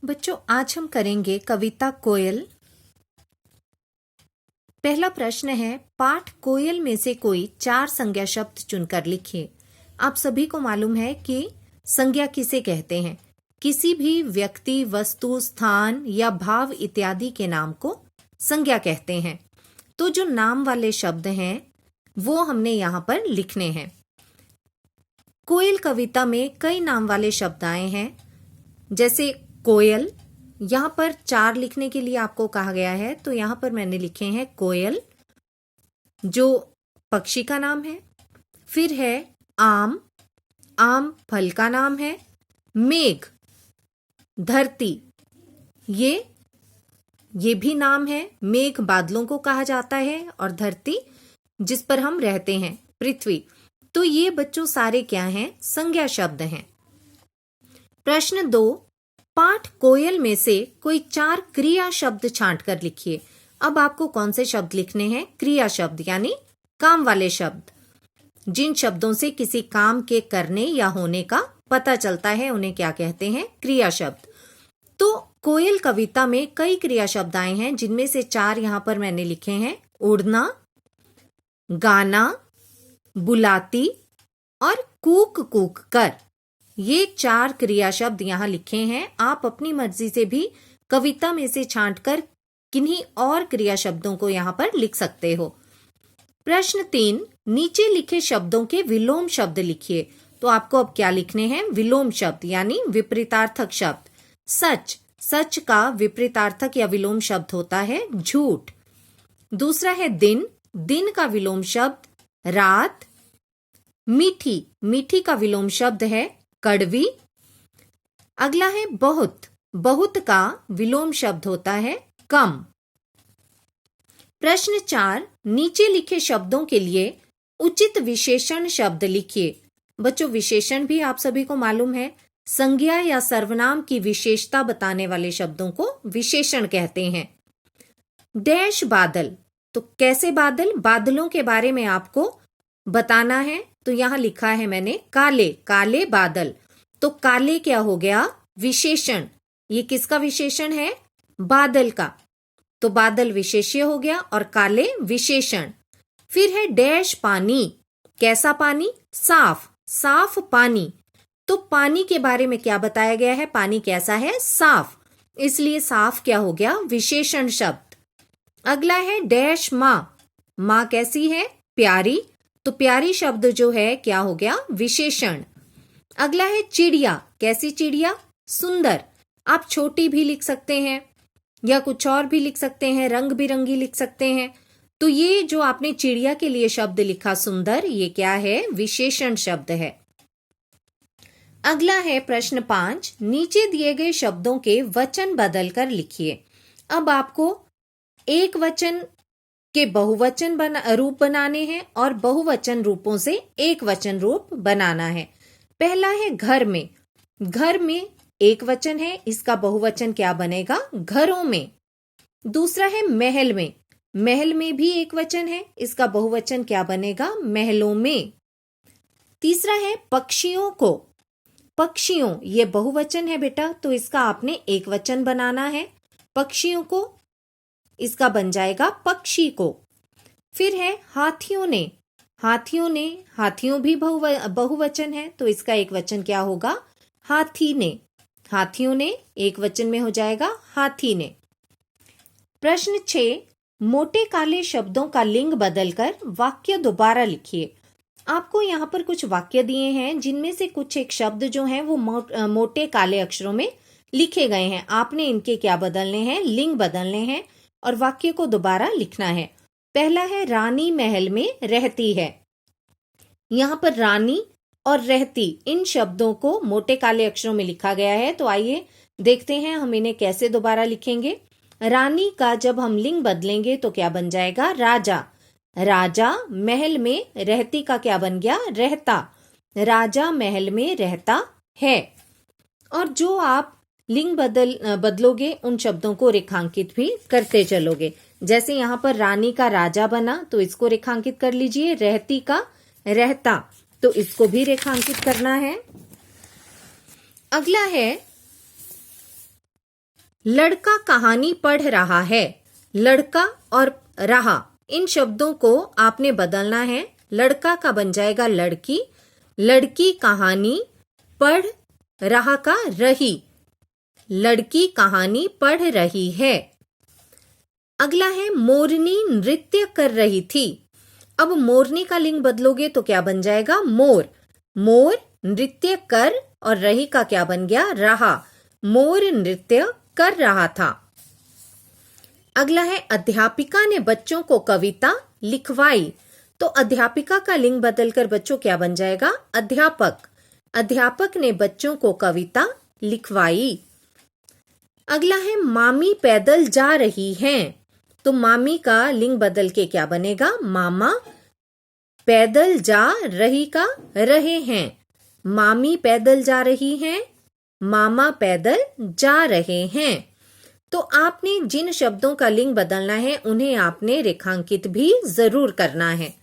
बच्चों, आज हम करेंगे कविता कोयल। पहला प्रश्न है, पाठ कोयल में से कोई 4 संज्ञा शब्द चुनकर लिखिए। आप सभी को मालूम है कि संज्ञा किसे कहते हैं। किसी भी व्यक्ति, वस्तु, स्थान या भाव इत्यादि के नाम को संज्ञा कहते हैं। तो जो नाम वाले शब्द हैं वो हमने यहाँ पर लिखने हैं। कोयल कविता में कई नाम वाले शब्द आए हैं, जैसे कोयल। यहाँ पर 4 लिखने के लिए आपको कहा गया है, तो यहाँ पर मैंने लिखे हैं कोयल, जो पक्षी का नाम है। फिर है आम, आम फल का नाम है। मेघ, धरती, ये भी नाम है। मेघ बादलों को कहा जाता है और धरती जिस पर हम रहते हैं, पृथ्वी। तो ये बच्चों सारे क्या हैं? संज्ञा शब्द हैं। प्रश्न 2, पाठ कोयल में से कोई 4 क्रिया शब्द छांट कर लिखिए। अब आपको कौन से शब्द लिखने हैं? क्रिया शब्द, यानी काम वाले शब्द। जिन शब्दों से किसी काम के करने या होने का पता चलता है उन्हें क्या कहते हैं? क्रिया शब्द। तो कोयल कविता में कई क्रिया शब्द आए हैं, जिनमें से 4 यहां पर मैंने लिखे हैं। उड़ना, गाना, बुलाती और कूक कूक कर। ये 4 क्रिया शब्द यहाँ लिखे हैं। आप अपनी मर्जी से भी कविता में से छांटकर किन्हीं और क्रिया शब्दों को यहाँ पर लिख सकते हो। प्रश्न 3, नीचे लिखे शब्दों के विलोम शब्द लिखिए। तो आपको अब क्या लिखने हैं? विलोम शब्द, यानी विपरीतार्थक शब्द। सच, सच का विपरीतार्थक या विलोम शब्द होता है झूठ। दूसरा है दिन, दिन का विलोम शब्द रात। मीठी, मीठी का विलोम शब्द है कड़वी। अगला है बहुत, बहुत का विलोम शब्द होता है कम। प्रश्न 4, नीचे लिखे शब्दों के लिए उचित विशेषण शब्द लिखिए। बच्चों, विशेषण भी आप सभी को मालूम है, संज्ञा या सर्वनाम की विशेषता बताने वाले शब्दों को विशेषण कहते हैं। डैश बादल, तो कैसे बादल? बादलों के बारे में आपको बताना है, तो यहां लिखा है मैंने काले, काले बादल। तो काले क्या हो गया? विशेषण। ये किसका विशेषण है? बादल का। तो बादल विशेष्य हो गया और काले विशेषण। फिर है डैश पानी, कैसा पानी? साफ, साफ पानी। तो पानी के बारे में क्या बताया गया है? पानी कैसा है? साफ, इसलिए साफ क्या हो गया? विशेषण शब्द। अगला है डैश माँ, माँ कैसी है? प्यारी। तो प्यारी शब्द जो है क्या हो गया? विशेषण। अगला है चिड़िया, कैसी चिड़िया? सुंदर। आप छोटी भी लिख सकते हैं या कुछ और भी लिख सकते हैं, रंग बिरंगी लिख सकते हैं। तो ये जो आपने चिड़िया के लिए शब्द लिखा सुंदर, ये क्या है? विशेषण शब्द है। अगला है प्रश्न 5, नीचे दिए गए शब्दों के वचन बदलकर लिखिए। अब आपको एक वचन के बहुवचन रूप बनाने हैं और बहुवचन रूपों से एक वचन रूप बनाना है। पहला है घर में, घर में एक वचन है, इसका बहुवचन क्या बनेगा? घरों में। दूसरा है महल में, महल में भी एक वचन है, इसका बहुवचन क्या बनेगा? महलों में। तीसरा है पक्षियों को, पक्षियों ये बहुवचन है बेटा, तो इसका आपने एक वचन बनाना है। पक्षियों को, इसका बन जाएगा पक्षी को। फिर है हाथियों ने, हाथियों ने, हाथियों भी बहुवचन है, तो इसका एक वचन क्या होगा? हाथी ने। हाथियों ने एक वचन में हो जाएगा हाथी ने। प्रश्न 6, मोटे काले शब्दों का लिंग बदलकर वाक्य दोबारा लिखिए। आपको यहाँ पर कुछ वाक्य दिए हैं, जिनमें से कुछ एक शब्द जो हैं वो मोटे काले अक्षरों में लिखे गए हैं। आपने इनके क्या बदलने हैं? लिंग बदलने हैं और वाक्य को दोबारा लिखना है। पहला है रानी महल में रहती है। यहाँ पर रानी और रहती, इन शब्दों को मोटे काले अक्षरों में लिखा गया है। तो आइए देखते हैं हम इन्हें कैसे दोबारा लिखेंगे। रानी का जब हम लिंग बदलेंगे तो क्या बन जाएगा? राजा। राजा, महल में रहती का क्या बन गया? रहता। राजा महल में रहता है। और जो आप लिंग बदलोगे उन शब्दों को रेखांकित भी करते चलोगे। जैसे यहाँ पर रानी का राजा बना, तो इसको रेखांकित कर लीजिए। रहती का रहता, तो इसको भी रेखांकित करना है। अगला है लड़का कहानी पढ़ रहा है। लड़का और रहा, इन शब्दों को आपने बदलना है। लड़का का बन जाएगा लड़की, लड़की कहानी, पढ़ रहा का रही, लड़की कहानी पढ़ रही है। अगला है मोरनी नृत्य कर रही थी। अब मोरनी का लिंग बदलोगे तो क्या बन जाएगा? मोर। मोर नृत्य कर और रही का क्या बन गया? रहा। मोर नृत्य कर रहा था। अगला है अध्यापिका ने बच्चों को कविता लिखवाई। तो अध्यापिका का लिंग बदलकर बच्चों क्या बन जाएगा? अध्यापक। अध्यापक ने बच्चों को कविता लिखवाई। अगला है मामी पैदल जा रही हैं। तो मामी का लिंग बदल के क्या बनेगा? मामा। पैदल जा रही का रहे हैं। मामी पैदल जा रही हैं, मामा पैदल जा रहे हैं। तो आपने जिन शब्दों का लिंग बदलना है उन्हें आपने रेखांकित भी जरूर करना है।